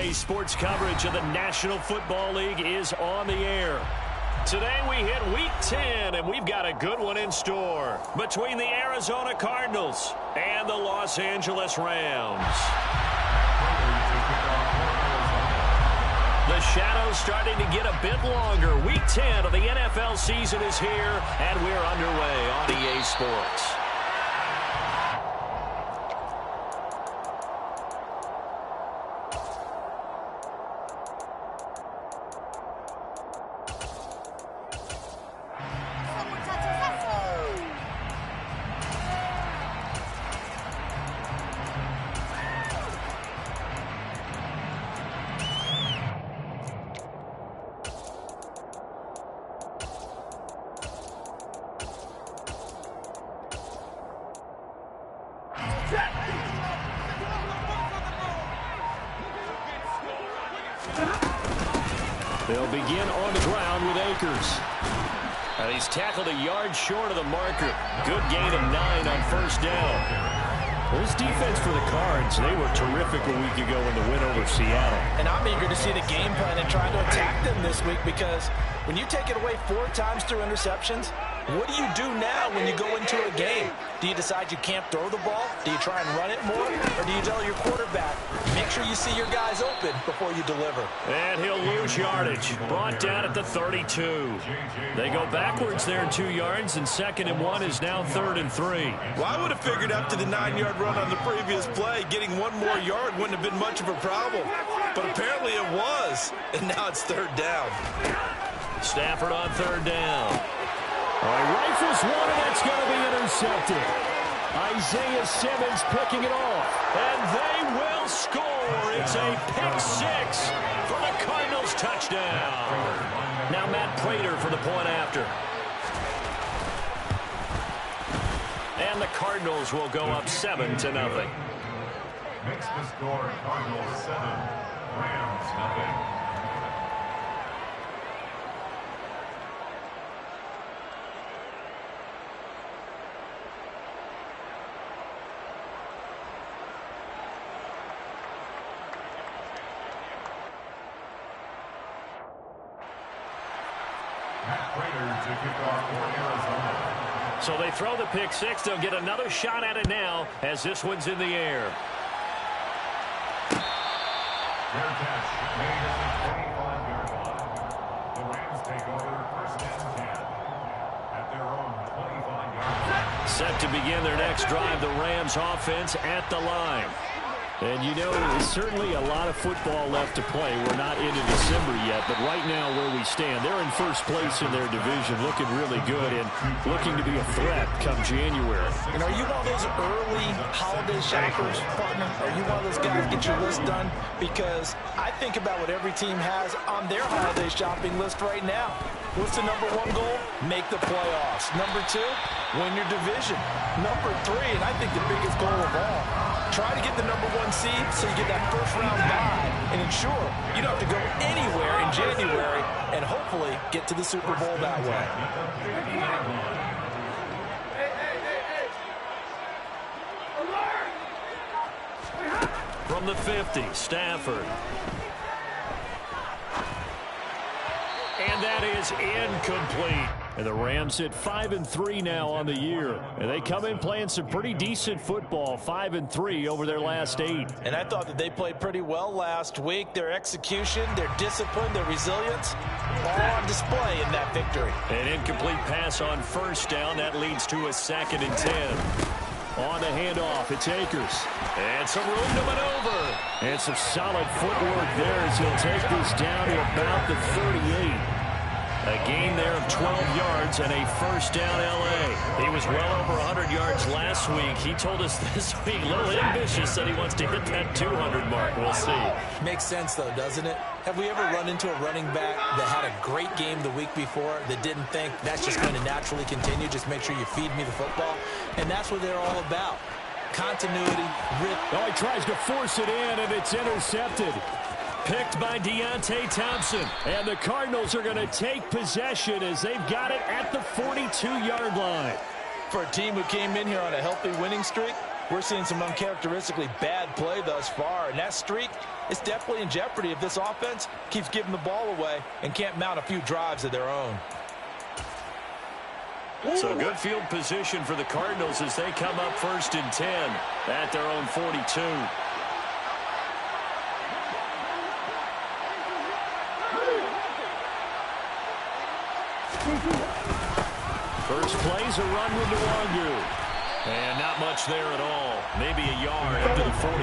EA Sports coverage of the National Football League is on the air. Today we hit Week 10, and we've got a good one in store between the Arizona Cardinals and the Los Angeles Rams. The shadow's starting to get a bit longer. Week 10 of the NFL season is here, and we're underway on EA Sports. They'll begin on the ground with Akers. And he's tackled a yard short of the marker. Good gain of 9 on first down. Well, this defense for the Cards, they were terrific a week ago in the win over Seattle. And I'm eager to see the game plan and try to attack them this week, because when you take it away 4 times through interceptions, what do you do now when you go into a game? Do you decide you can't throw the ball? Do you try and run it more? Or do you tell your quarterback, make sure you see your guys open before you deliver? And he'll lose yardage. Brought down at the 32. They go backwards there in 2 yards, and 2nd and 1 is now 3rd and 3. Well, I would have figured after the 9-yard run on the previous play, getting 1 more yard wouldn't have been much of a problem. But apparently it was, and now it's 3rd down. Stafford on 3rd down. Rifles one, and that's going to be intercepted. Isaiah Simmons picking it off. And they will score. It's a pick 6 for the Cardinals touchdown. Now Matt Prater for the point after. And the Cardinals will go up 7-0. Makes the score Cardinals 7, Rams 0. So they throw the pick 6. They'll get another shot at it now as this one's in the air. Fair catch made at the 25-yard line. The Rams take over 1st and 10 at their own 25-yard line. Set to begin their next drive, the Rams offense at the line. And, you know, there's certainly a lot of football left to play. We're not into December yet, but right now where we stand, they're in 1st place in their division, looking really good and looking to be a threat come January. And are you one of those early holiday shoppers, partner? Are you one of those guys get your list done? Because I think about what every team has on their holiday shopping list right now. What's the number 1 goal? Make the playoffs. Number 2, win your division. Number 3, and I think the biggest goal of all, try to get the number 1 seed so you get that 1st round bye and ensure you don't have to go anywhere in January and hopefully get to the Super Bowl that way. From the 50, Stafford. And that is incomplete. And the Rams hit 5-3 now on the year. And they come in playing some pretty decent football, 5-3 over their last 8. And I thought that they played pretty well last week. Their execution, their discipline, their resilience, all on display in that victory. An incomplete pass on 1st down. That leads to a 2nd and 10. On the handoff, it's Akers. And some room to maneuver. And some solid footwork there as he'll take this down to about the 38. A gain there of 12 yards and a 1st down L.A. He was well over 100 yards last week. He told us this week, a little ambitious, that he wants to hit that 200 mark. We'll see. Makes sense, though, doesn't it? Have we ever run into a running back that had a great game the week before that didn't think that's just going to naturally continue? Just make sure you feed me the football. And that's what they're all about. Continuity, rip. Oh, he tries to force it in, and it's intercepted. Picked by Deontay Thompson. And the Cardinals are going to take possession as they've got it at the 42-yard line. For a team who came in here on a healthy winning streak, we're seeing some uncharacteristically bad play thus far, and that streak is definitely in jeopardy if this offense keeps giving the ball away and can't mount a few drives of their own. So good field position for the Cardinals as they come up 1st and 10 at their own 42. First play's a run with Nwangu. And not much there at all. Maybe a yard up to the 43.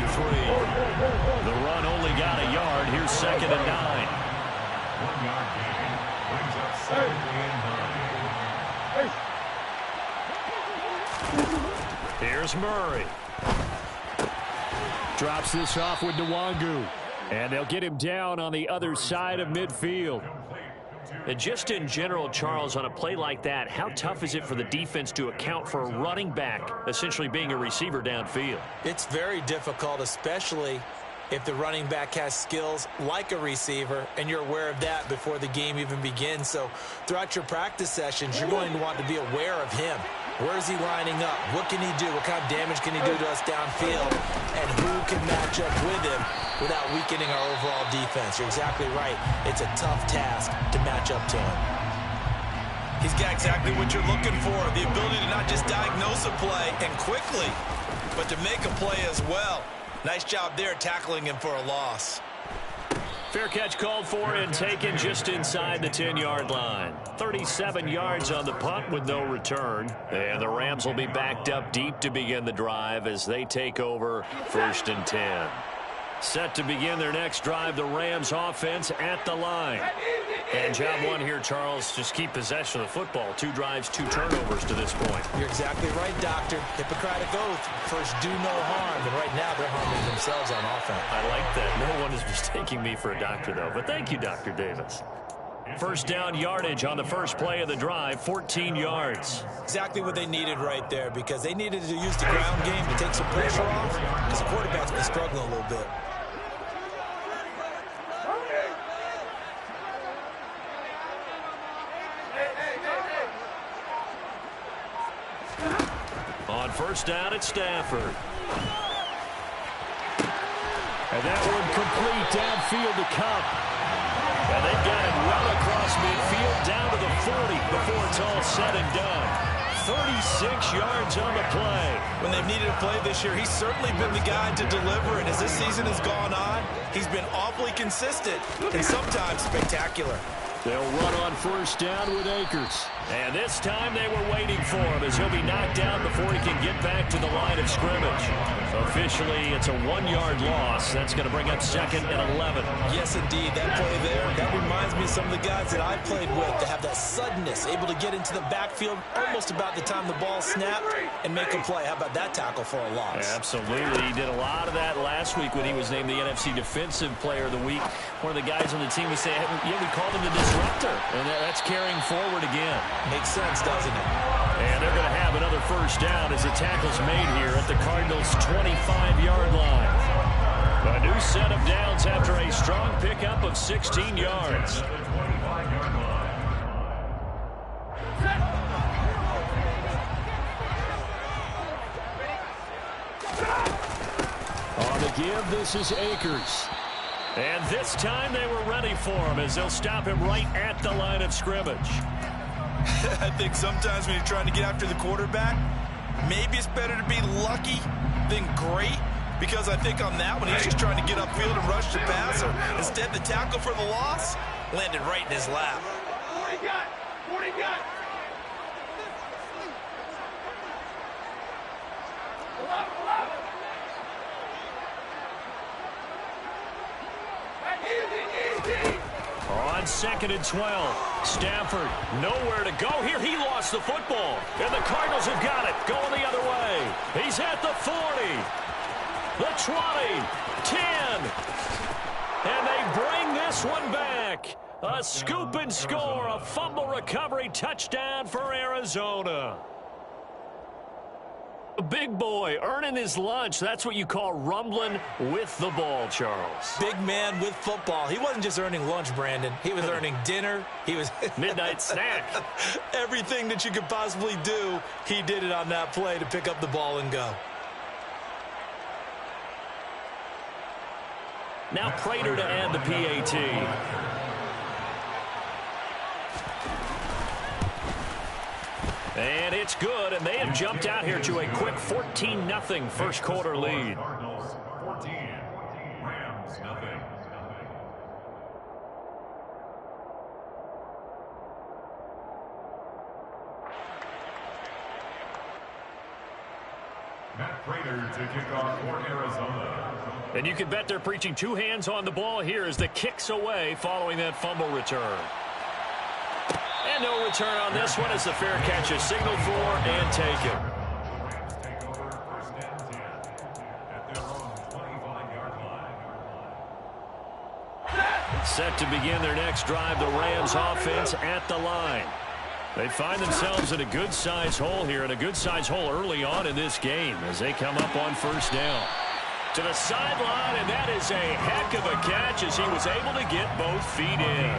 The run only got a yard. Here's 2nd and 9. 1 yard gain. Brings up 2nd and 9. Here's Murray. Drops this off with Nwangu. And they'll get him down on the other side of midfield. And just in general, Charles, on a play like that, how tough is it for the defense to account for a running back essentially being a receiver downfield? It's very difficult, especially if the running back has skills like a receiver, and you're aware of that before the game even begins. So throughout your practice sessions, you're going to want to be aware of him. Where is he lining up? What can he do? What kind of damage can he do to us downfield? And who can match up with him without weakening our overall defense? You're exactly right. It's a tough task to match up to him. He's got exactly what you're looking for, the ability to not just diagnose a play and quickly, but to make a play as well. Nice job there tackling him for a loss. Fair catch called for and taken just inside the 10-yard line. 37 yards on the punt with no return. And the Rams will be backed up deep to begin the drive as they take over 1st and 10. Set to begin their next drive, the Rams offense at the line. And job one here, Charles, just keep possession of the football. 2 drives, 2 turnovers to this point. You're exactly right, Doctor. Hippocratic oath. First, do no harm. And right now, they're harming themselves on offense. I like that. No one is mistaking me for a doctor, though. But thank you, Dr. Davis. First down yardage on the first play of the drive, 14 yards. Exactly what they needed right there, because they needed to use the ground game to take some pressure off, because the quarterback's been struggling a little bit. On first down, it's Stafford. And that one complete downfield to Cup. And they've got him well across midfield down to the 40 before it's all said and done. 36 yards on the play. When they've needed a play this year, he's certainly been the guy to deliver, and as this season has gone on, he's been awfully consistent and sometimes spectacular. They'll run on first down with Akers. And this time they were waiting for him as he'll be knocked out before he can get back to the line of scrimmage. Officially, it's a 1-yard loss. That's going to bring up 2nd and 11. Yes, indeed. That play there, that reminds me of some of the guys that I played with that have that suddenness, able to get into the backfield almost about the time the ball snapped and make a play. How about that tackle for a loss? Absolutely. He did a lot of that last week when he was named the NFC Defensive Player of the Week. One of the guys on the team would say, yeah, we called him the disruptor. And that's carrying forward again. Makes sense, doesn't it? And they're going to have another first down as the tackle's made here at the Cardinals' 25-yard line. A new set of downs after a strong pickup of 16 yards. On the give, this is Akers. And this time they were ready for him as they'll stop him right at the line of scrimmage. I think sometimes when you're trying to get after the quarterback, maybe it's better to be lucky than great, because I think on that one he's just trying to get upfield and rush the passer. Instead, the tackle for the loss landed right in his lap. What do you got? What do you got? On 2nd and 12, Stafford nowhere to go here. He lost the football, and the Cardinals have got it going the other way. He's at the 40, the 20, 10, and they bring this one back. A scoop and score, a fumble recovery touchdown for Arizona. A big boy earning his lunch. That's what you call rumbling with the ball, Charles. Big man with football. He wasn't just earning lunch, Brandon. He was earning dinner. He was midnight snack. Everything that you could possibly do, he did it on that play to pick up the ball and go. Now Prater to add the PAT. And it's good, and they have jumped out here to a quick 14-0 first quarter lead. Cardinals 14, Rams nothing. Matt Prater to kick off for Arizona. And you can bet they're preaching two hands on the ball here as the kick's away following that fumble return. And no return on this one as the fair catch is signaled for and taken. Rams take over first and 10 at their own 25-yard line. Set to begin their next drive, the Rams offense at the line. They find themselves in a good-sized hole here, and a good-sized hole early on in this game as they come up on first down. To the sideline, and that is a heck of a catch as he was able to get both feet in.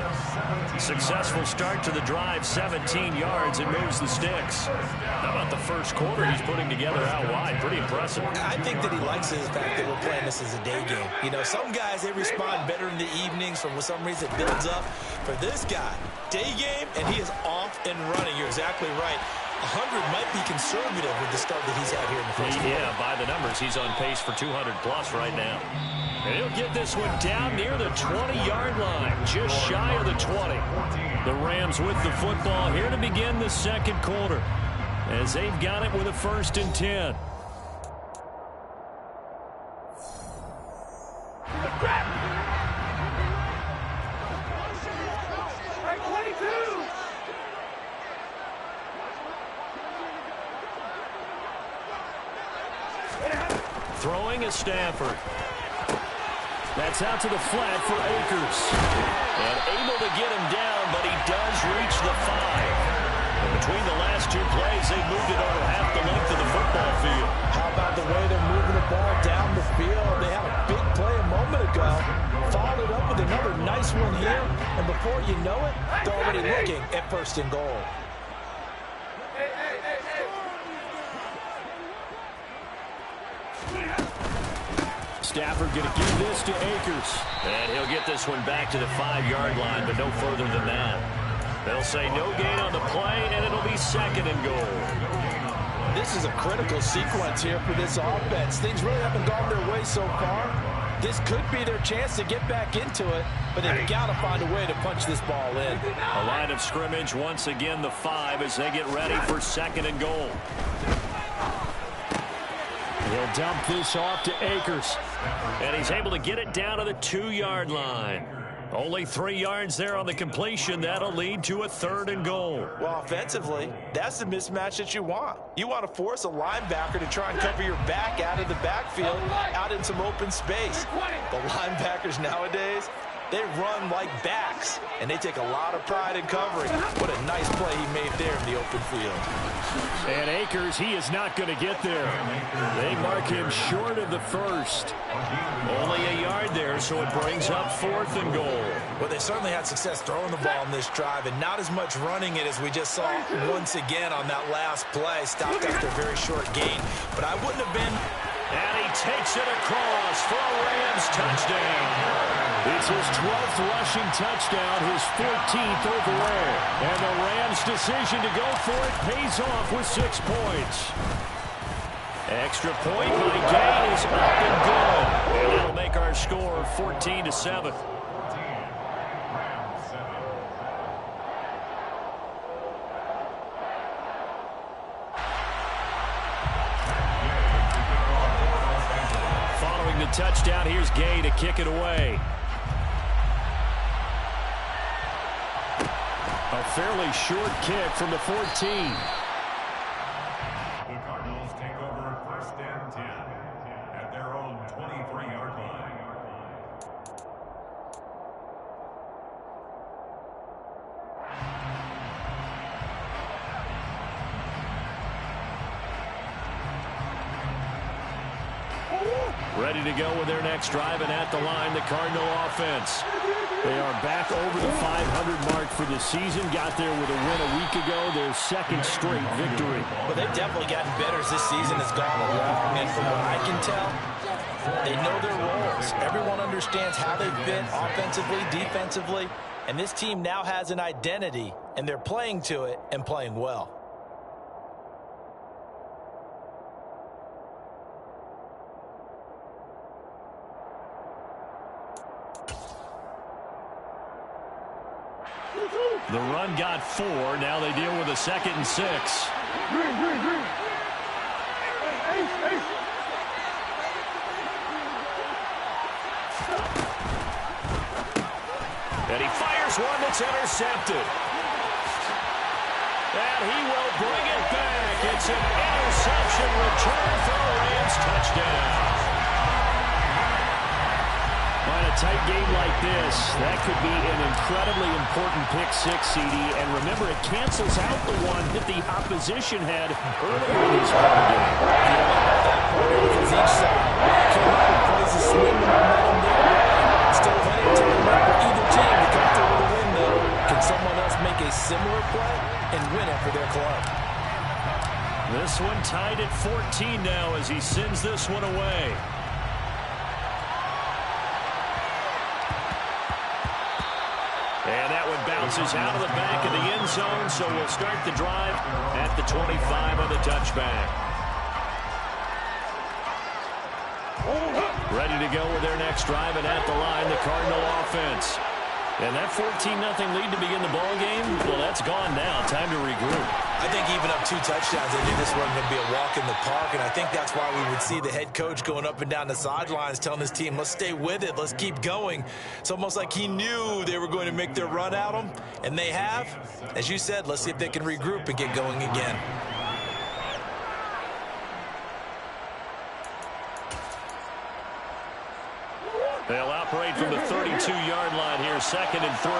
Successful start to the drive, 17 yards, and moves the sticks. How about the first quarter he's putting together out wide? Pretty impressive. I think that he likes the fact that we're playing this as a day game. You know, some guys, they respond better in the evenings. For some reason, it builds up. For this guy, day game, and he is off and running. You're exactly right. 100 might be conservative with the start that he's had here in the first quarter. Yeah, by the numbers, he's on pace for 200-plus right now. And he'll get this one down near the 20-yard line, just shy of the 20. The Rams with the football here to begin the second quarter as they've got it with a 1st and 10. Throwing is Stafford. That's out to the flat for Akers. And able to get him down, but he does reach the 5. And between the last two plays, they moved it over half the length of the football field. How about the way they're moving the ball down the field? They had a big play a moment ago. Followed it up with another nice one here. And before you know it, they're already looking at 1st and goal. Stafford going to give this to Akers. And he'll get this one back to the 5-yard line, but no further than that. They'll say no gain on the play, and it'll be 2nd and goal. This is a critical sequence here for this offense. Things really haven't gone their way so far. This could be their chance to get back into it, but they've got to find a way to punch this ball in. A line of scrimmage, once again the 5 as they get ready for 2nd and goal. He'll dump this off to Akers. And he's able to get it down to the 2-yard line. Only 3 yards there on the completion. That'll lead to a 3rd and goal. Well, offensively, that's the mismatch that you want. You want to force a linebacker to try and cover your back out of the backfield, out in some open space. The linebackers nowadays, they run like backs, and they take a lot of pride in covering. What a nice play he made there in the open field. And Akers, he is not going to get there. They mark him short of the 1st. Only a yard there, so it brings up 4th and goal. Well, they certainly had success throwing the ball in this drive, and not as much running it as we just saw once again on that last play. Stopped after a very short gain, but I wouldn't have been... And he takes it across for a Rams touchdown. It's his 12th rushing touchdown, his 14th overall. And the Rams' decision to go for it pays off with 6 points. Extra point by Gay is up and good. And that'll make our score 14-7. Following the touchdown, here's Gay to kick it away. A fairly short kick from the 14. The Cardinals take over 1st and 10 at their own 23-yard line. Ready to go with their next drive, and at the line, the Cardinal offense. They are back over the 500 mark for the season. Got there with a win a week ago, their 2nd straight victory. But they've definitely gotten better as this season has gone along. And from what I can tell, They know their roles. Everyone understands how they fit offensively, defensively, and this team now has an identity, and they're playing to it and playing well. The run got 4. Now they deal with a 2nd and 6. And he fires one that's intercepted. And he will bring it back. It's an interception return for a Rams touchdown. On a tight game like this, that could be an incredibly important pick six, CD. And remember, it cancels out the one that the opposition had earlier in this ball game. Because each side came out and plays a swing and momentum their way. Still plenty of time left for either team to come through with a win, though. Can someone else make a similar play and win it for their club? This one tied at 14 now as he sends this one away. And that one bounces out of the back of the end zone, so we'll start the drive at the 25 on the touchback. Ready to go with their next drive, and at the line, the Cardinal offense. And that 14-0 lead to begin the ball game, well, that's gone now. Time to regroup. I think even up 2 touchdowns, they knew this wasn't going to be a walk in the park, and I think that's why we would see the head coach going up and down the sidelines telling his team, let's stay with it, let's keep going. It's almost like he knew they were going to make their run at him, and they have. As you said, let's see if they can regroup and get going again. They'll operate from the 32-yard line here, 2nd and 3.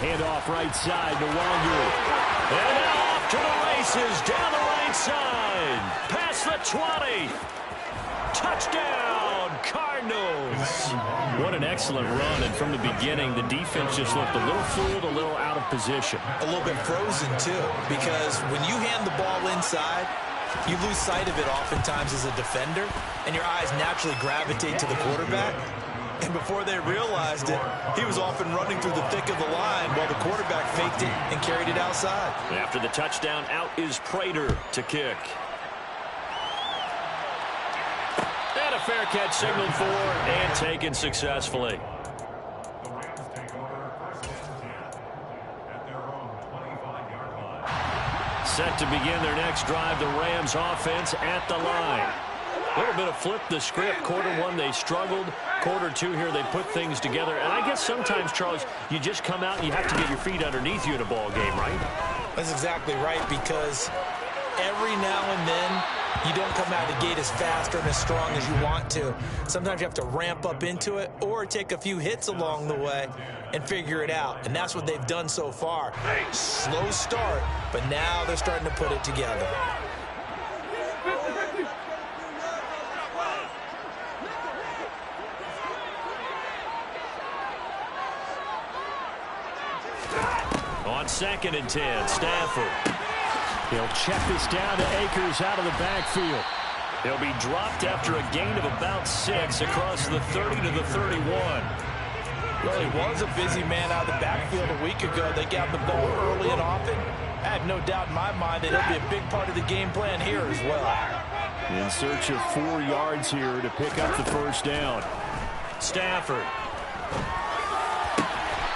Handoff right side to Wangu. And now off to the races, down the right side. Past the 20. Touchdown, Cardinals. What an excellent run, and from the beginning, the defense just looked a little fooled, a little out of position. A little bit frozen, too, because when you hand the ball inside, you lose sight of it oftentimes as a defender, and your eyes naturally gravitate to the quarterback. And before they realized it, he was off and running through the thick of the line while the quarterback faked it and carried it outside. After the touchdown, out is Prater to kick. And a fair catch signaled for and taken successfully. The Rams take over 1st and 10 at their own 25-yard line. Set to begin their next drive, the Rams offense at the line. A little bit of flip the script. Quarter 1, they struggled. Quarter 2 here, they put things together. And I guess sometimes, Charles, you just come out and you have to get your feet underneath you in a ball game, right? That's exactly right, because every now and then you don't come out of the gate as fast or as strong as you want to. Sometimes you have to ramp up into it or take a few hits along the way and figure it out. And that's what they've done so far. Slow start, but now they're starting to put it together. On 2nd and 10, Stafford. He'll check this down to Akers out of the backfield. He'll be dropped after a gain of about 6 across the 30 to the 31. Well, he was a busy man out of the backfield a week ago. They got the ball early and often. I have no doubt in my mind that he'll be a big part of the game plan here as well. In search of 4 yards here to pick up the first down. Stafford.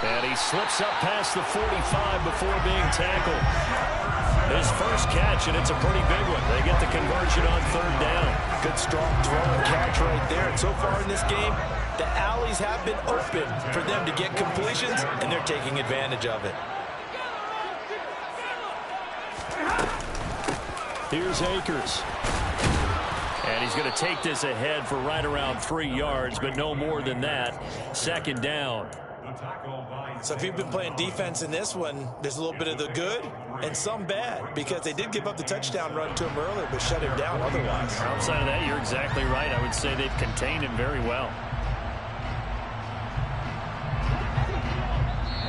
And he slips up past the 45 before being tackled. His first catch, and it's a pretty big one. They get the conversion on 3rd down. Good strong throw and catch right there. And so far in this game, the alleys have been open for them to get completions, and they're taking advantage of it. Here's Akers. And he's going to take this ahead for right around 3 yards, but no more than that. 2nd down. The tackle by So if you've been playing defense in this one, there's a little bit of the good and some bad, because they did give up the touchdown run to him earlier, but shut him down otherwise. Outside of that, you're exactly right. I would say they've contained him very well.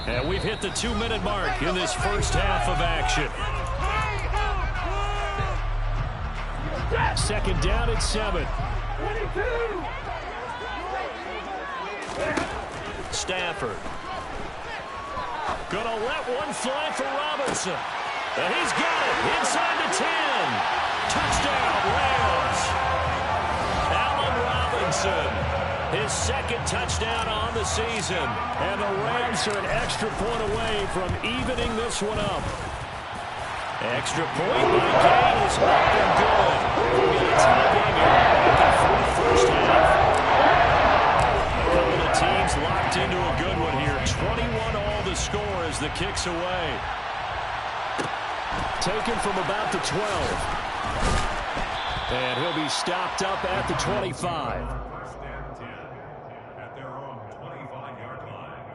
And we've hit the 2-minute mark in this first half of action. Second down at 7. Stafford. Gonna let one fly for Robinson. And he's got it inside the 10. Touchdown, Rams. Allen Robinson. His second touchdown on the season. And the Rams are an extra point away from evening this one up. Extra point by Gay is up and good. We'll get a tie game here for the first half. A couple of teams locked into a good one here. 21 all the score as the kick's away. Taken from about the 12. And he'll be stopped up at the 25. first and 10 at their own 25-yard line.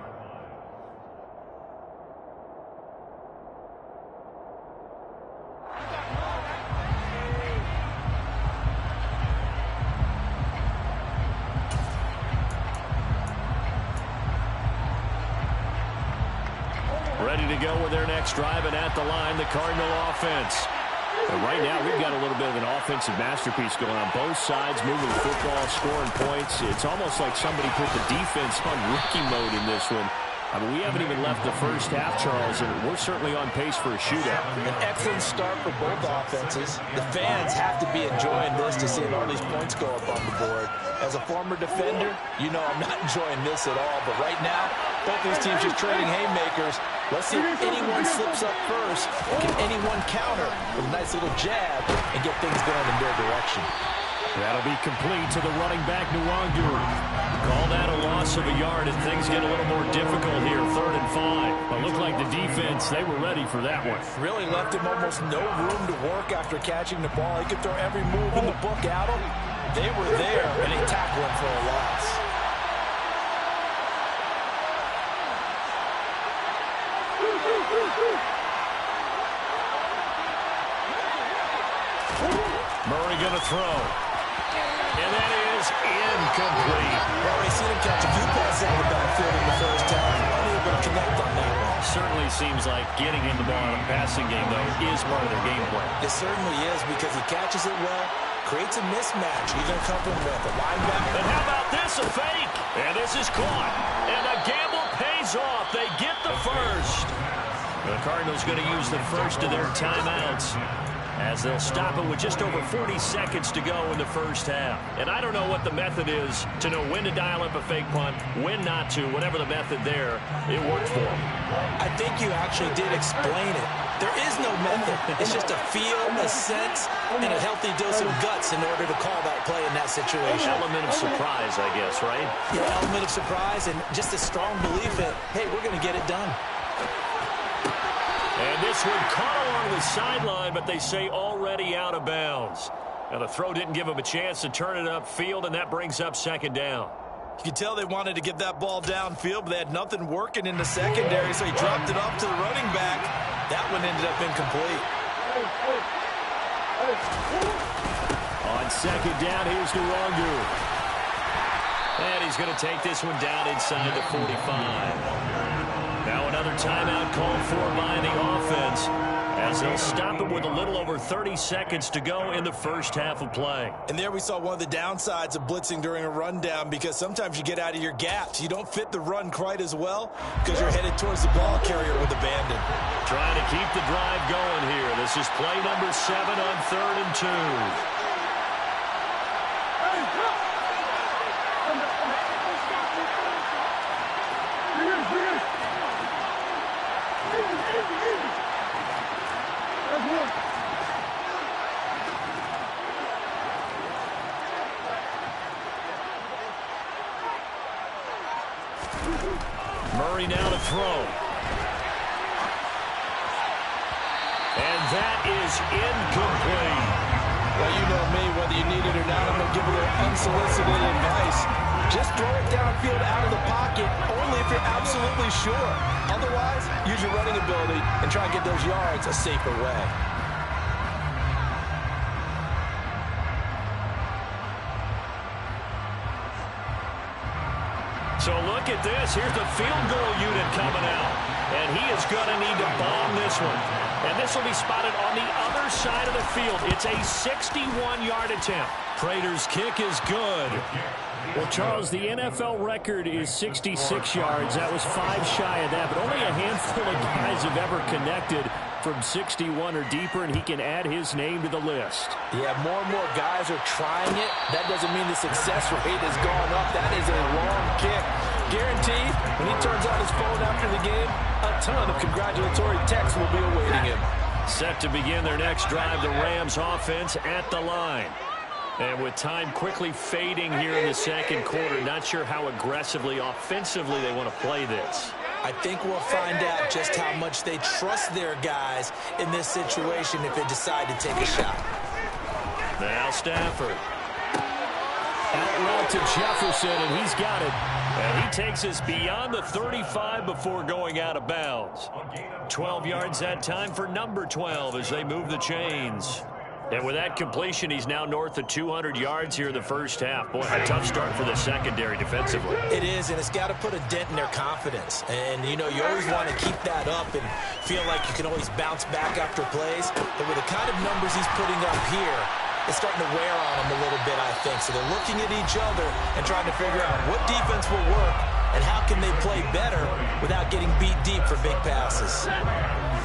Ready to go with their next drive, and at the line, the Cardinal offense. And right now, we've got a little bit of an offensive masterpiece going on. Both sides moving the football, scoring points. It's almost like somebody put the defense on rookie mode in this one. I mean, we haven't even left the first half, Charles, and we're certainly on pace for a shootout. An excellent start for both offenses. The fans have to be enjoying this to see all these points go up on the board. As a former defender, you know I'm not enjoying this at all. But right now, both these teams just trading haymakers. Let's see if anyone slips up first. Can anyone counter with a nice little jab and get things going in their direction? That'll be complete to the running back, Nwangu. Call that a loss of a yard, and things get a little more difficult here, 3rd and 5. It looked like the defense, they were ready for that one. Really left him almost no room to work after catching the ball. He could throw every move in the book at him. They were there, and they tackled him for a loss. Murray going to throw. And that is incomplete. Well, we've seen him catch a few passes out of the backfield in the first half. Unable to connect on that one. Certainly seems like getting him the ball in a passing game, though, is part of their game plan. It certainly is, because he catches it well, creates a mismatch. He's going to come in with a linebacker. And how about this, a fake? And this is caught. And the gamble pays off. They get the first. The Cardinals going to use the first of their timeouts, as they'll stop it with just over 40 seconds to go in the first half. And I don't know what the method is to know when to dial up a fake punt, when not to. Whatever the method there, it worked for them. I think you actually did explain it. There is no method. It's just a feel, a sense, and a healthy dose of guts in order to call that play in that situation. Element of surprise, I guess, right? Yeah, element of surprise and just a strong belief that, hey, we're going to get it done. And this one caught along the sideline, but they say already out of bounds. Now, the throw didn't give him a chance to turn it upfield, and that brings up 2nd down. You could tell they wanted to get that ball downfield, but they had nothing working in the secondary, so he dropped it off to the running back. That one ended up incomplete. On 2nd down, here's Nwangu. And he's going to take this one down inside the 45. Now another timeout called for by the offense, as they'll stop it with a little over 30 seconds to go in the first half of play. And there we saw one of the downsides of blitzing during a rundown, because sometimes you get out of your gaps. You don't fit the run quite as well because you're headed towards the ball carrier with abandon. Trying to keep the drive going here. This is play number 7 on 3rd and 2. Murray now to throw. And that is incomplete. Well, you know me, whether you need it or not, I'm going to give a little unsolicited advice. Just throw it downfield out of the pocket, only if you're absolutely sure. Otherwise, use your running ability and try and get those yards a safer way. So look at this. Here's the field goal unit coming out. And he is going to need to bomb this one. And this will be spotted on the other side of the field. It's a 61-yard attempt. Prater's kick is good. Well, Charles, the NFL record is 66 yards. That was 5 shy of that, but only a handful of guys have ever connected from 61 or deeper, and he can add his name to the list. Yeah, more and more guys are trying it. That doesn't mean the success rate has gone up. That is a long kick. Guaranteed, when he turns on his phone after the game, a ton of congratulatory texts will be awaiting him. Set to begin their next drive, the Rams offense at the line. And with time quickly fading here in the second quarter, not sure how aggressively, offensively they want to play this. I think we'll find out just how much they trust their guys in this situation if they decide to take a shot. Now Stafford. Out route to Jefferson, and he's got it. And he takes us beyond the 35 before going out of bounds. 12 yards that time for number 12 as they move the chains. And with that completion, he's now north of 200 yards here in the first half. Boy, a tough start for the secondary defensively. It is, and it's got to put a dent in their confidence. And, you know, you always want to keep that up and feel like you can always bounce back after plays. But with the kind of numbers he's putting up here, it's starting to wear on them a little bit, I think. So they're looking at each other and trying to figure out what defense will work and how can they play better without getting beat deep for big passes.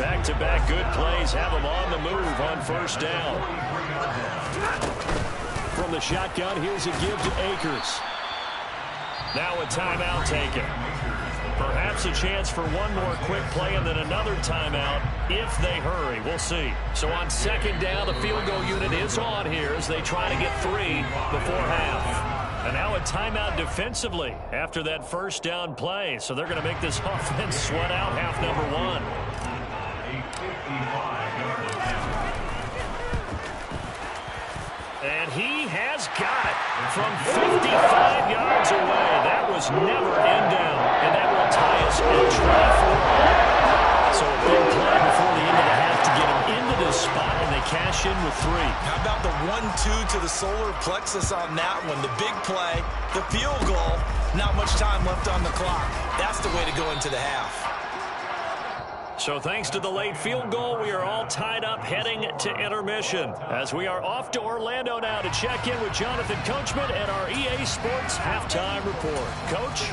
Back-to-back good plays have them on the move on first down. From the shotgun, here's a give to Akers. Now a timeout taken. Perhaps a chance for one more quick play and then another timeout if they hurry. We'll see. So on second down, the field goal unit is on here as they try to get 3 before half. And now a timeout defensively after that first down play. So they're going to make this offense sweat out half number 1. And he has got it from 55 yards away. That was never in down. And that will tie us at 24. So a big play before the end of the half to get him into this spot, and they cash in with 3. How about the 1-2 to the solar plexus on that one? The big play, the field goal, not much time left on the clock. That's the way to go into the half. So thanks to the late field goal, we are all tied up heading to intermission. As we are off to Orlando now to check in with Jonathan Coachman at our EA Sports Halftime Report. Coach?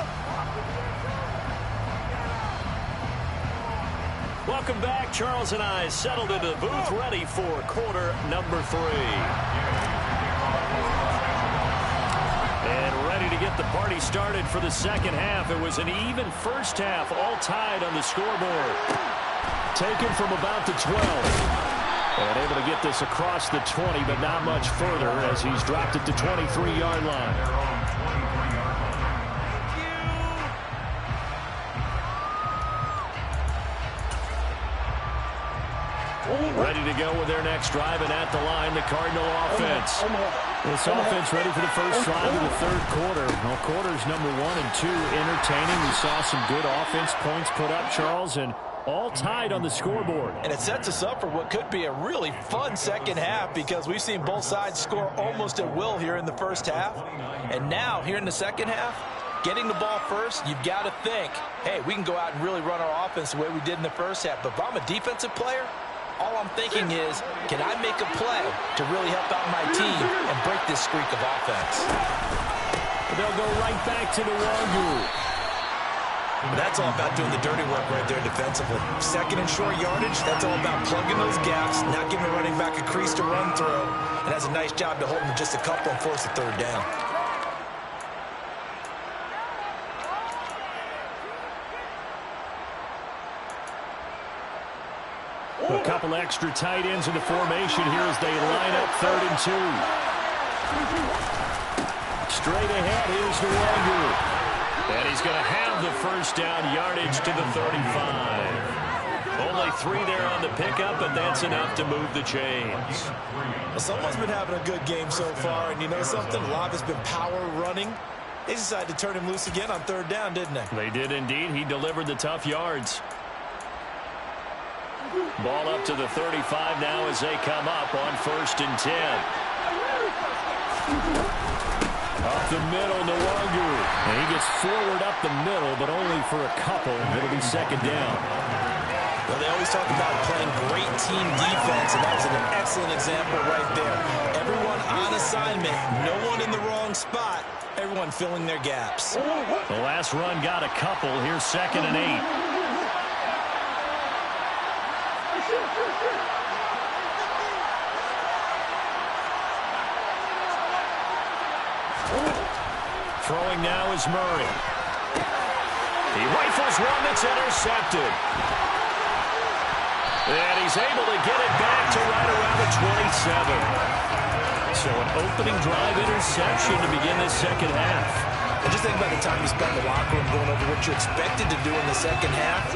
Welcome back. Charles and I settled into the booth ready for quarter number 3. And ready to get the party started for the second half. It was an even first half, all tied on the scoreboard. Taken from about the 12. And able to get this across the 20, but not much further as he's dropped it to 23-yard line. Ready to go with their next drive, and at the line, the Cardinal offense. This offense ready for the first drive of the third quarter. Well, quarters number 1 and 2 entertaining. We saw some good offense points put up, Charles, and all tied on the scoreboard. And it sets us up for what could be a really fun second half because we've seen both sides score almost at will here in the first half. And now, here in the second half, getting the ball first, you've got to think, hey, we can go out and really run our offense the way we did in the first half. But if I'm a defensive player, all I'm thinking is, can I make a play to really help out my team and break this streak of offense? They'll go right back to the Wangu. That's all about doing the dirty work right there defensively. Second and short yardage, that's all about plugging those gaps, not giving the running back a crease to run through, and has a nice job to hold him just a couple and force a third down. A couple extra tight ends in the formation here as they line up 3rd and 2. Straight ahead, here's the Wangu. And he's going to have the first down yardage to the 35. Only 3 there on the pickup, but that's enough to move the chains. Well, someone's been having a good game so far, and you know something? A lot of it's been power running. They decided to turn him loose again on third down, didn't they? They did indeed. He delivered the tough yards. Ball up to the 35 now as they come up on 1st and 10. Up the middle, Nwangu. And he gets forward up the middle, but only for a couple. It'll be 2nd down. Well, they always talk about playing great team defense, and that was an excellent example right there. Everyone on assignment, no one in the wrong spot, everyone filling their gaps. The last run got a couple. Here's 2nd and 8. Throwing now is Murray. He rifles one that's intercepted. And he's able to get it back to right around the 27. So an opening drive interception to begin this 2nd half. And just think about the time you spent in the locker room going over what you expected to do in the 2nd half.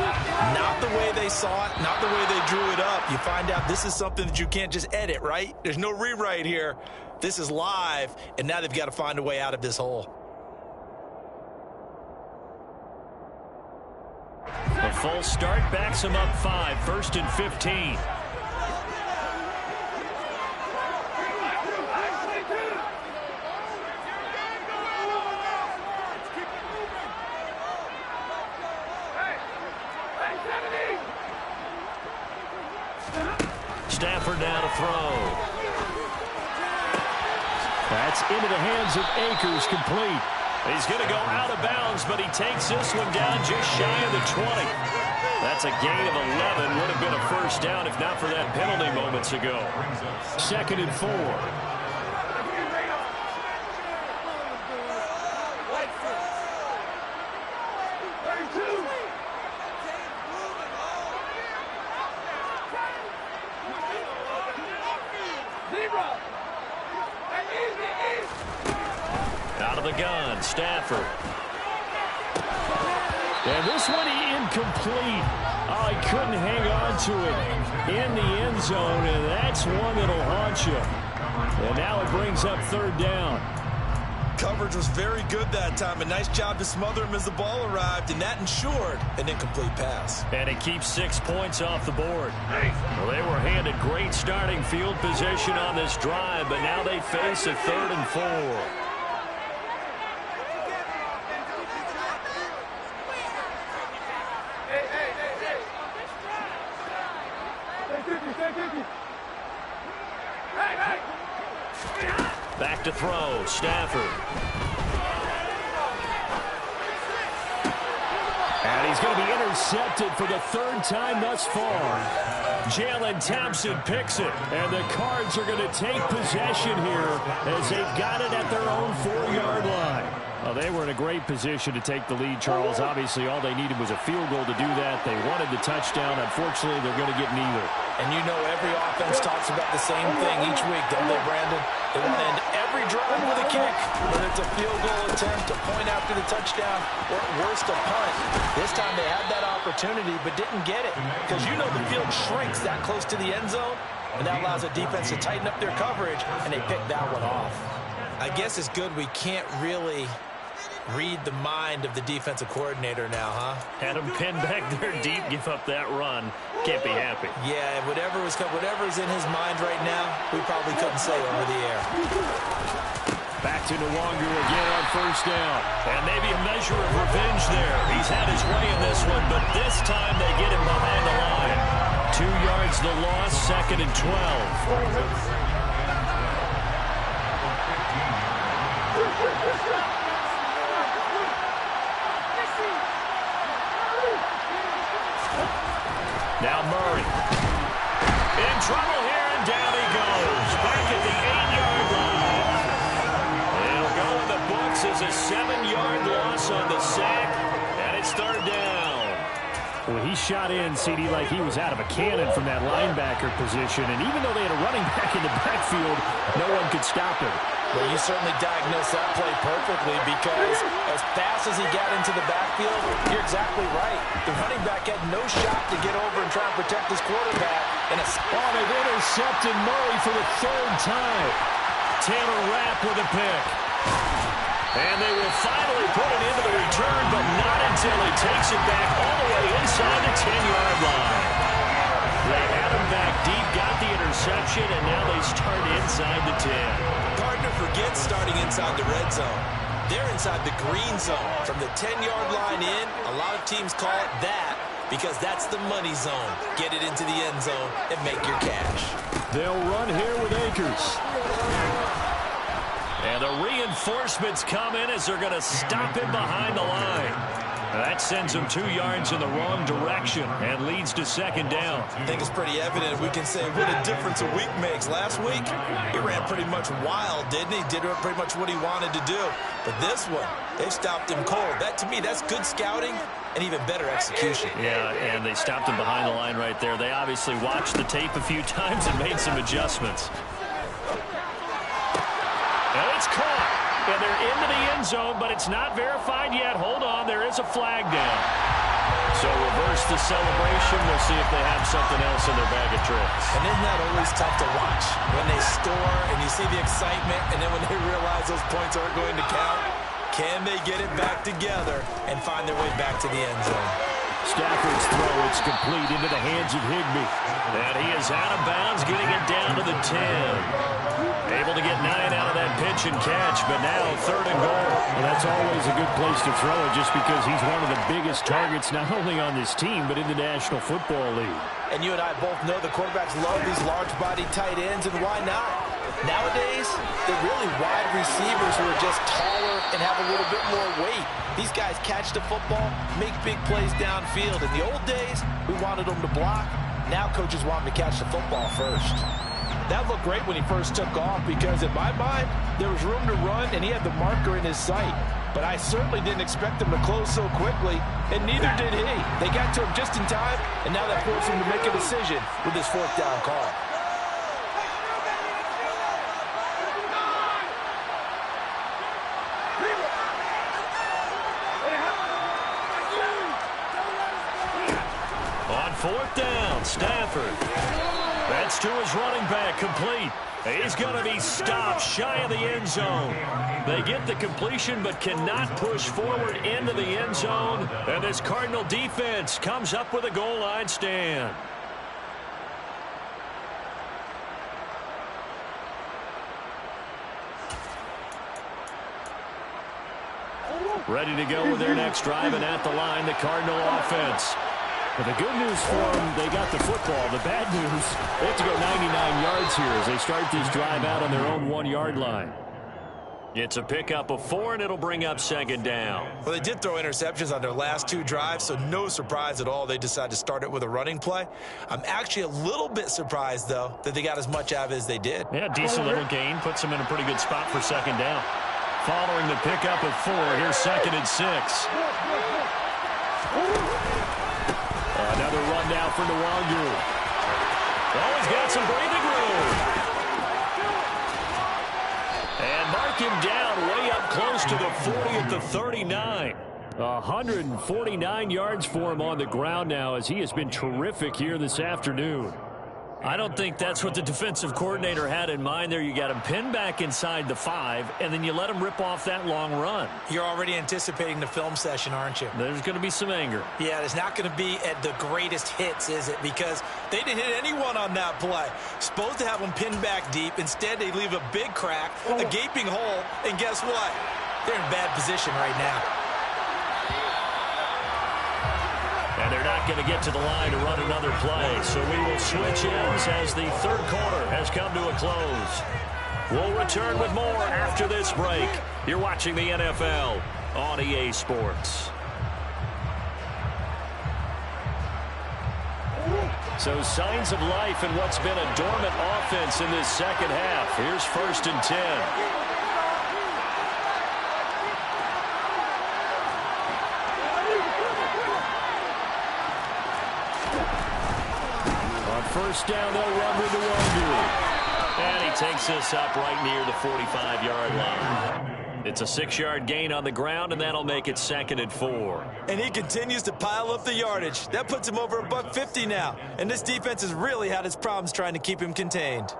Not the way they saw it, not the way they drew it up. You find out this is something that you can't just edit, right? There's no rewrite here. This is live, and now they've got to find a way out of this hole. A full start backs him up 5, 1st and 15. Stafford now to throw. That's into the hands of Akers, complete. He's going to go out of bounds, but he takes this one down just shy of the 20. That's a gain of 11. Would have been a 1st down if not for that penalty moments ago. 2nd and 4. Out of the gun, Stafford. And this one incomplete. Oh, he couldn't hang on to it in the end zone, and that's one that'll haunt you. And now it brings up 3rd down. Coverage was very good that time. A nice job to smother him as the ball arrived, and that ensured an incomplete pass. And it keeps 6 points off the board. Well, they were handed great starting field position on this drive, but now they face a 3rd and 4. Back to throw, Stafford. And he's going to be intercepted for the 3rd time thus far. Jalen Thompson picks it, and the Cards are going to take possession here as they've got it at their own 4-yard line. Well, they were in a great position to take the lead, Charles. Obviously, all they needed was a field goal to do that. They wanted the touchdown. Unfortunately, they're going to get neither. And you know every offense talks about the same thing each week, don't they, Brandon? They want to end every drive with a kick, whether it's a field goal attempt, a point after the touchdown, or at worst, a punt. This time they had that opportunity but didn't get it because you know the field shrinks that close to the end zone, and that allows the defense to tighten up their coverage, and they picked that one off. I guess it's good we can't really read the mind of the defensive coordinator now, huh? Had him pinned back there deep, give up that run. Can't be happy. Yeah, whatever's in his mind right now, we probably couldn't say over the air. Back to Nwangu again on 1st down. And maybe a measure of revenge there. He's had his way in this one, but this time they get him behind the line. 2 yards the loss, 2nd and 12. Now Murray. In trouble here, and down he goes. Back at the 8-yard line. It'll go in the books as a 7-yard loss on the sack, and it's 3rd down. Well, he shot in, CD, like he was out of a cannon from that linebacker position, and even though they had a running back in the backfield, no one could stop him. Well, you certainly diagnosed that play perfectly because as fast as he got into the backfield, you're exactly right. The running back had no shot to get over and try and protect his quarterback. And they've intercepted Murray for the 3rd time. Taylor Rapp with a pick. And they will finally put it into the return, but not until he takes it back all the way inside the 10-yard line. They had him back deep, got the interception, and now they start inside the 10. Partner forgets starting inside the red zone. They're inside the green zone. From the 10-yard line in, a lot of teams call it that because that's the money zone. Get it into the end zone and make your cash. They'll run here with Akers. And the reinforcements come in as they're going to stop him behind the line. That sends him 2 yards in the wrong direction and leads to second down. I think it's pretty evident. We can say what a difference a week makes. Last week, he ran pretty much wild, didn't he? Did pretty much what he wanted to do. But this one, they stopped him cold. That, to me, that's good scouting and even better execution. Yeah, and they stopped him behind the line right there. They obviously watched the tape a few times and made some adjustments. And it's caught. And they're into the end zone, but it's not verified yet. Hold on, there is a flag down. So reverse the celebration. We'll see if they have something else in their bag of tricks. And isn't that always tough to watch? When they score and you see the excitement, and then when they realize those points aren't going to count, can they get it back together and find their way back to the end zone? Stafford's throw, it's complete into the hands of Higbee. And he is out of bounds, getting it down to the 10. Able to get 9 out of that pitch and catch, but now 3rd and goal. Well, that's always a good place to throw it just because he's one of the biggest targets not only on this team but in the National Football League. And you and I both know the quarterbacks love these large-body tight ends, and why not? Nowadays, they're really wide receivers who are just taller and have a little bit more weight. These guys catch the football, make big plays downfield. In the old days, we wanted them to block. Now coaches want them to catch the football first. That looked great when he first took off because, in my mind, there was room to run, and he had the marker in his sight. But I certainly didn't expect him to close so quickly, and neither did he. They got to him just in time, and now that forced him to make a decision with his 4th down call. On 4th down, Stafford. That's to his running back, complete. He's going to be stopped shy of the end zone. They get the completion but cannot push forward into the end zone. And this Cardinal defense comes up with a goal line stand. Ready to go with their next drive, and at the line, the Cardinal offense. Well, the good news for them, they got the football. The bad news, they have to go 99 yards here as they start this drive out on their own 1-yard line. It's a pickup of 4, and it'll bring up second down. Well, they did throw interceptions on their last 2 drives, so no surprise at all they decided to start it with a running play. I'm actually a little bit surprised, though, that they got as much out of it as they did. Yeah, decent little gain. Puts them in a pretty good spot for second down. Following the pickup of 4, here's 2nd and 6. Another run now for Nwangu. Oh, he's got some breathing room. And mark him down way up close to the 40 at the 39. 149 yards for him on the ground now as he has been terrific here this afternoon. I don't think that's what the defensive coordinator had in mind there. You got him pinned back inside the 5, and then you let him rip off that long run. You're already anticipating the film session, aren't you? There's going to be some anger. Yeah, it's not going to be at the greatest hits, is it? Because they didn't hit anyone on that play. Supposed to have them pinned back deep. Instead, they leave a big crack, a gaping hole, and guess what? They're in bad position right now. And they're not going to get to the line to run another play. So we will switch ends as the 3rd quarter has come to a close. We'll return with more after this break. You're watching the NFL on EA Sports. So signs of life in what's been a dormant offense in this second half. Here's 1st and 10. First down, they'll run with Nwangu. And he takes this up right near the 45-yard line. It's a 6-yard gain on the ground, and that'll make it 2nd and 4. And he continues to pile up the yardage. That puts him over $150 now. And this defense has really had its problems trying to keep him contained.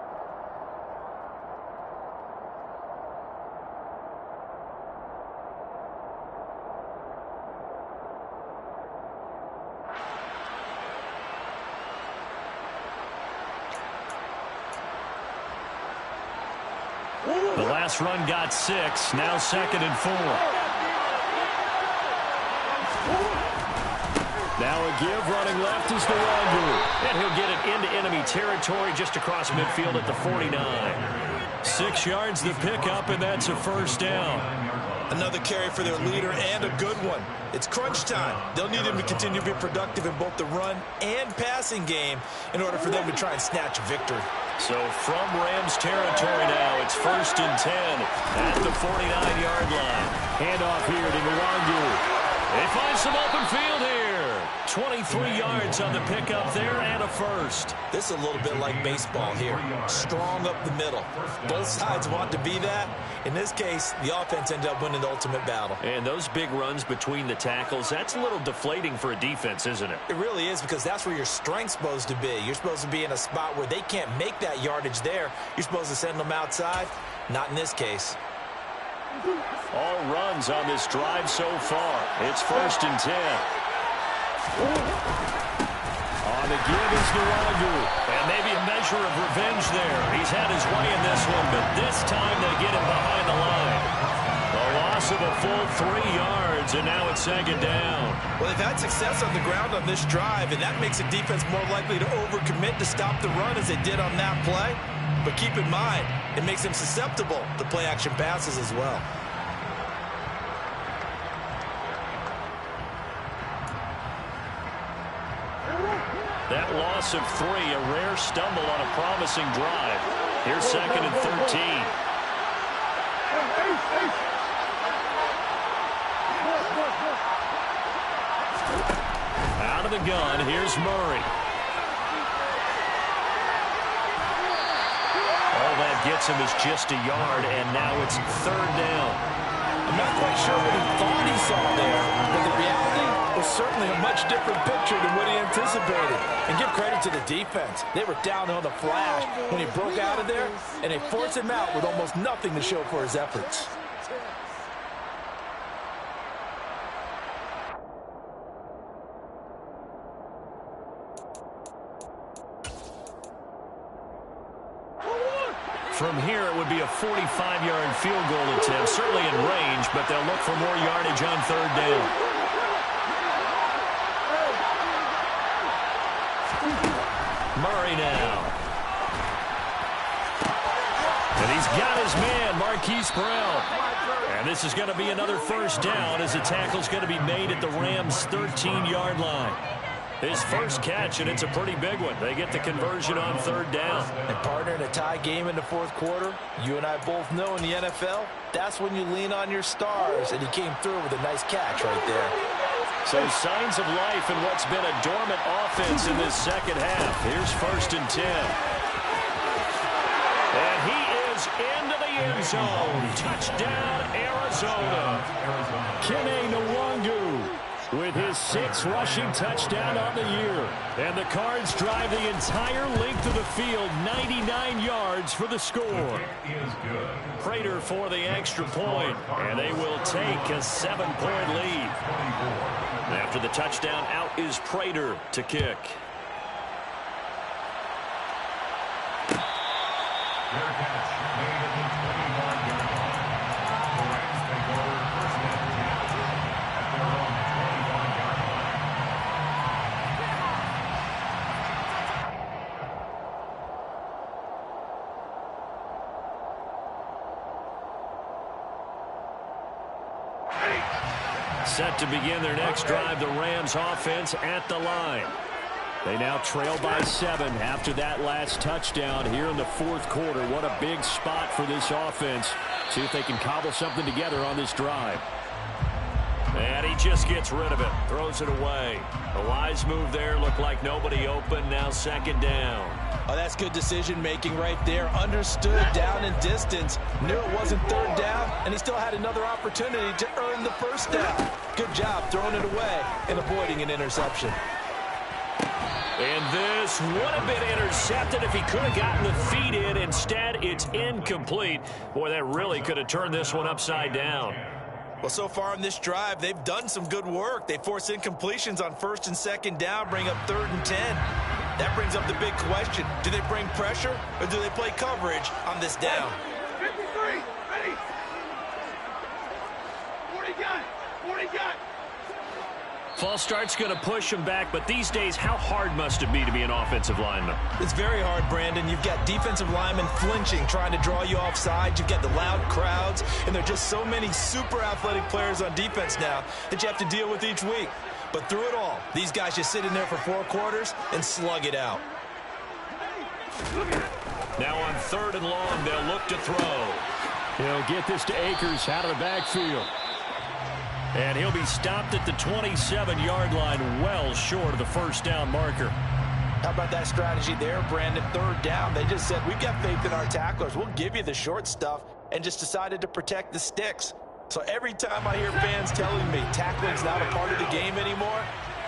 last run got 6. Now 2nd and 4. Now a give running left is the Wanderer. And he'll get it into enemy territory just across midfield at the 49. 6 yards the pickup, and that's a first down. Another carry for their leader and a good one. It's crunch time. They'll need him to continue to be productive in both the run and passing game in order for them to try and snatch a victory. So from Rams territory now, it's 1st and 10 at the 49-yard line. Handoff here to Nwangu. They find some open field here. 23 yards on the pickup there and a first. This is a little bit like baseball here. Strong up the middle. Both sides want to be that. In this case, the offense ended up winning the ultimate battle. And those big runs between the tackles, that's a little deflating for a defense, isn't it? It really is, because that's where your strength's supposed to be. You're supposed to be in a spot where they can't make that yardage there. You're supposed to send them outside. Not in this case. All runs on this drive so far. It's 1st and 10. On the give is Nwangu. And maybe a measure of revenge there. He's had his way in this one, but this time they get him behind the line. A loss of a full 3 yards, and now it's 2nd down. Well, they've had success on the ground on this drive, and that makes a defense more likely to overcommit to stop the run as they did on that play. But keep in mind, it makes them susceptible to play-action passes as well. That loss of 3, a rare stumble on a promising drive. Here's 2nd and 13. Out of the gun, here's Murray. All that gets him is just a yard, and now it's 3rd down. I'm not quite sure what he thought he saw there, but the reality was certainly a much different picture than what he anticipated. And give credit to the defense. They were down on the flash when he broke out of there, and they forced him out with almost nothing to show for his efforts. From here, it would be a 45-yard field goal attempt, certainly in range, but they'll look for more yardage on 3rd down. Murray now. And he's got his man, Marquise Brown. And this is going to be another first down as the tackle's going to be made at the Rams' 13-yard line. His first catch, and it's a pretty big one. They get the conversion on 3rd down. And partner, in a tie game in the 4th quarter, you and I both know in the NFL, that's when you lean on your stars, and he came through with a nice catch right there. So signs of life in what's been a dormant offense in this 2nd half. Here's 1st and 10. And he is into the end zone. Touchdown, Arizona. Kene Nwangu with his 6th rushing touchdown on the year. And the Cards drive the entire length of the field, 99 yards for the score. Prater for the extra point, and they will take a 7-point lead. After the touchdown, out is Prater to kick. Set to begin their next drive, the Rams offense at the line. They now trail by 7 after that last touchdown here in the 4th quarter. What a big spot for this offense. See if they can cobble something together on this drive. And he just gets rid of it, throws it away. A wise move there, looked like nobody open, now 2nd down. Oh, that's good decision-making right there. Understood down and distance. Knew it wasn't 3rd down, and he still had another opportunity to earn the 1st down. Good job throwing it away and avoiding an interception. And this would have been intercepted if he could have gotten the feet in. Instead, it's incomplete. Boy, that really could have turned this one upside down. Well, so far in this drive, they've done some good work. They force incompletions on 1st and 2nd down, bring up 3rd and 10. That brings up the big question. Do they bring pressure or do they play coverage on this down? False start's going to push him back, but these days, how hard must it be to be an offensive lineman? It's very hard, Brandon. You've got defensive linemen flinching, trying to draw you offside. You've got the loud crowds, and there are just so many super athletic players on defense now that you have to deal with each week. But through it all, these guys just sit in there for 4 quarters and slug it out. Now on 3rd and long, they'll look to throw. He'll get this to Akers out of the backfield. And he'll be stopped at the 27-yard line, well short of the first down marker. How about that strategy there, Brandon? 3rd down. They just said, we've got faith in our tacklers. We'll give you the short stuff, and just decided to protect the sticks. So every time I hear fans telling me tackling's not a part of the game anymore,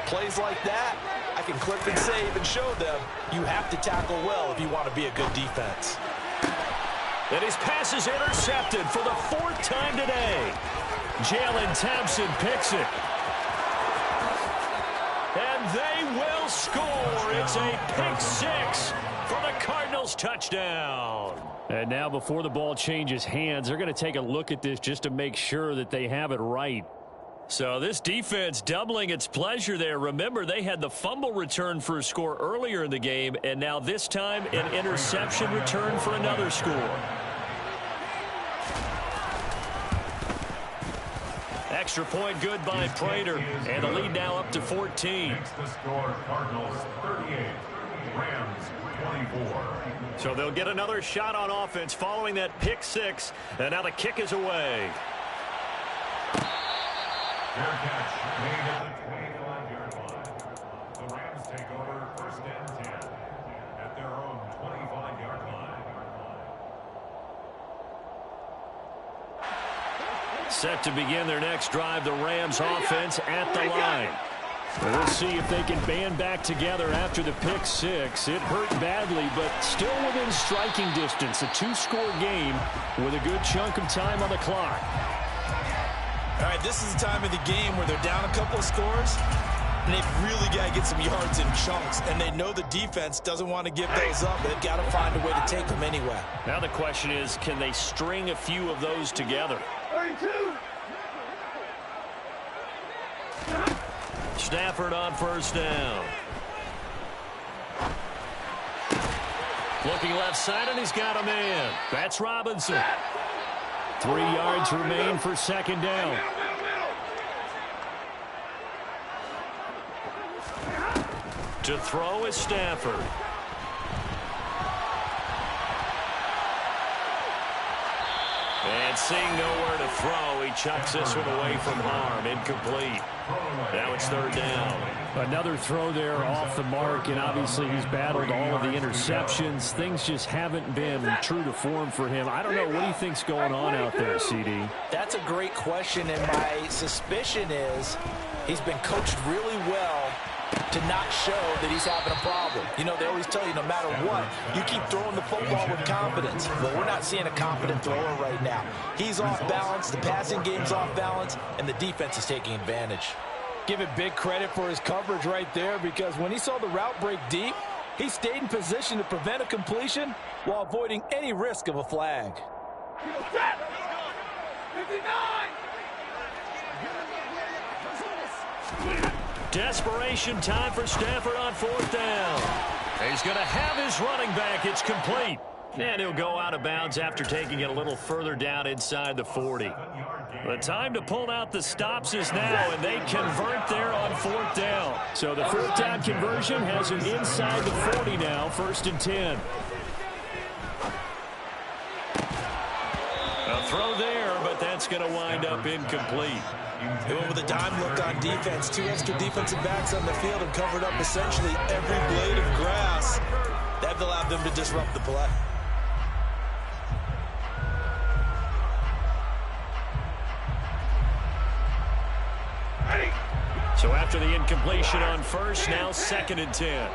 plays like that, I can clip and save and show them you have to tackle well if you want to be a good defense. And his pass is intercepted for the 4th time today. Jalen Thompson picks it. And they will score. It's a pick 6 for the Cardinals touchdown. And now before the ball changes hands, they're going to take a look at this just to make sure that they have it right. So this defense doubling its pleasure there. Remember, they had the fumble return for a score earlier in the game, and now this time an interception return for another score. Extra point good by Prater, and the lead now up to 14. Makes the score Cardinals 38, Rams 24. So they'll get another shot on offense following that pick 6, and now the kick is away. Fair catch made at the 25-yard line. The Rams take over 1st and 10 at their own 25-yard line. Set to begin their next drive, the Rams offense at the line. We'll see if they can band back together after the pick 6. It hurt badly, but still within striking distance. A 2-score game with a good chunk of time on the clock. All right, this is the time of the game where they're down a couple of scores, and they've really got to get some yards in chunks, and they know the defense doesn't want to give those up. They've got to find a way to take them anyway. Now the question is, can they string a few of those together? 32. Stafford on 1st down. Looking left side, and he's got a man. That's Robinson. 3 yards remain for 2nd down. To throw is Stafford. And seeing nowhere to throw, he chucks this one away from harm. Incomplete. Now it's 3rd down. Another throw there off the mark, and obviously he's battled all of the interceptions. Things just haven't been true to form for him. I don't know. What do you think's going on out there, CD? That's a great question, and my suspicion is he's been coached really well to not show that he's having a problem. You know, they always tell you no matter what, you keep throwing the football with confidence. Well, we're not seeing a confident thrower right now. He's off balance, the passing game's off balance, and the defense is taking advantage. Give it big credit for his coverage right there, because when he saw the route break deep, he stayed in position to prevent a completion while avoiding any risk of a flag. 59. Desperation time for Stafford on 4th down. He's going to have his running back. It's complete. And he'll go out of bounds after taking it a little further down inside the 40. The time to pull out the stops is now, and they convert there on 4th down. So the 4th down conversion has him inside the 40 now, 1st and 10. A throw there, but that's going to wind up incomplete. They went with a dime look on defense. 2 extra defensive backs on the field and covered up essentially every blade of grass. That allowed them to disrupt the play. So after the incompletion on 1st, now 2nd and 10.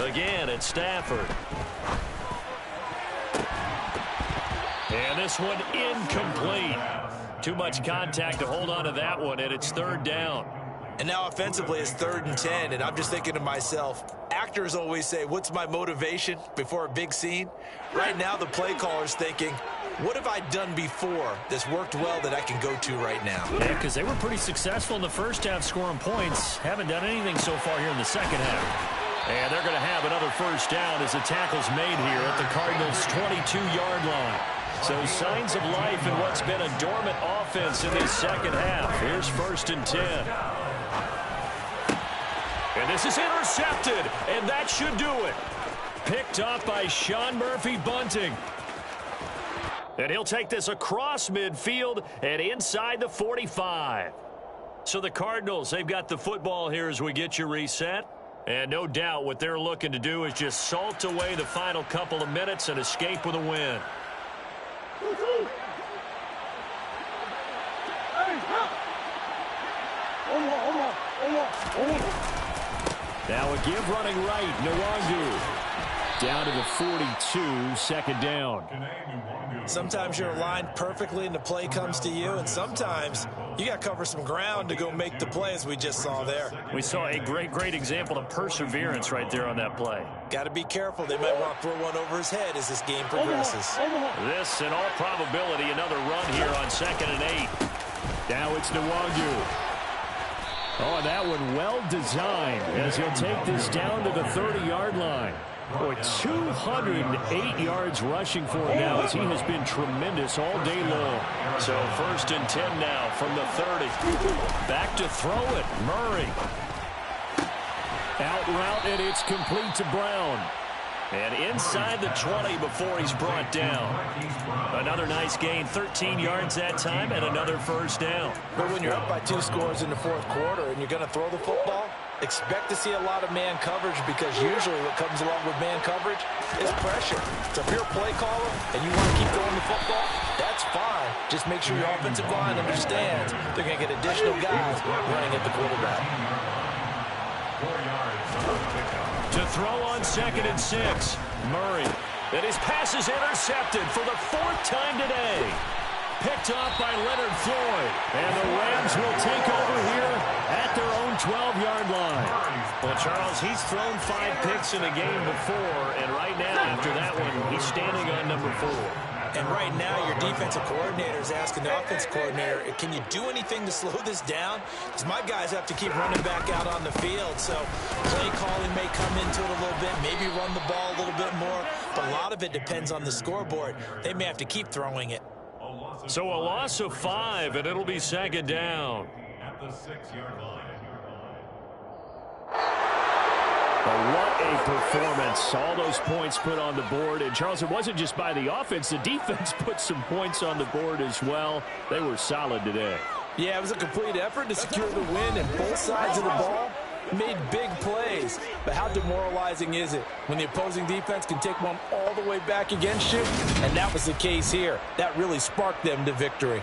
Again, it's Stafford. And this one incomplete. Too much contact to hold on to that one, and it's 3rd down. And now offensively it's 3rd and 10, and I'm just thinking to myself, actors always say, what's my motivation before a big scene? Right now the play caller's thinking, what have I done before that's worked well that I can go to right now? Yeah, because they were pretty successful in the first half scoring points. Haven't done anything so far here in the second half. And they're going to have another first down as the tackle's made here at the Cardinals' 22-yard line. So signs of life in what's been a dormant offense in this second half. Here's 1st and 10. And this is intercepted, and that should do it. Picked up by Sean Murphy-Bunting. And he'll take this across midfield and inside the 45. So the Cardinals, they've got the football here as we get you reset. And no doubt what they're looking to do is just salt away the final couple of minutes and escape with a win. Now a give running right, Nwangu. Down to the 42, second down. Sometimes you're aligned perfectly and the play comes to you, and sometimes you got to cover some ground to go make the play, as we just saw there. We saw a great example of perseverance right there on that play. Got to be careful. They might want to throw one over his head as this game progresses. This, in all probability, another run here on 2nd and 8. Now it's Nwangu. Oh, and that one well designed as he'll take this down to the 30-yard line. Boy, 208 yards rushing for him now as he has been tremendous all day long. So 1st and 10 now from the 30. Back to throw it, Murray. Out route, and it's complete to Brown. And inside the 20 before he's brought down. Another nice gain, 13 yards that time, and another first down. But when you're up by 2 scores in the 4th quarter and you're going to throw the football, expect to see a lot of man coverage, because usually what comes along with man coverage is pressure. So if you're a play caller and you want to keep throwing the football, that's fine. Just make sure your offensive line understands they're going to get additional guys running at the quarterback. To throw on 2nd and 6. Murray. And his pass is intercepted for the 4th time today. Picked off by Leonard Floyd. And the Rams will take over here at their own 12-yard line. Well, Charles, he's thrown 5 picks in a game before, and right now, after that one, he's standing on number 4. And right now, your defensive coordinator is asking the offensive coordinator, can you do anything to slow this down? Because my guys have to keep running back out on the field. So play calling may come into it a little bit, maybe run the ball a little bit more. But a lot of it depends on the scoreboard. They may have to keep throwing it. So a loss of 5, and it'll be 2nd down. At the 6-yard line. But what a performance. All those points put on the board. And, Charles, it wasn't just by the offense. The defense put some points on the board as well. They were solid today. Yeah, it was a complete effort to secure the win, and both sides of the ball made big plays. But how demoralizing is it when the opposing defense can take one all the way back against you? And that was the case here. That really sparked them to victory.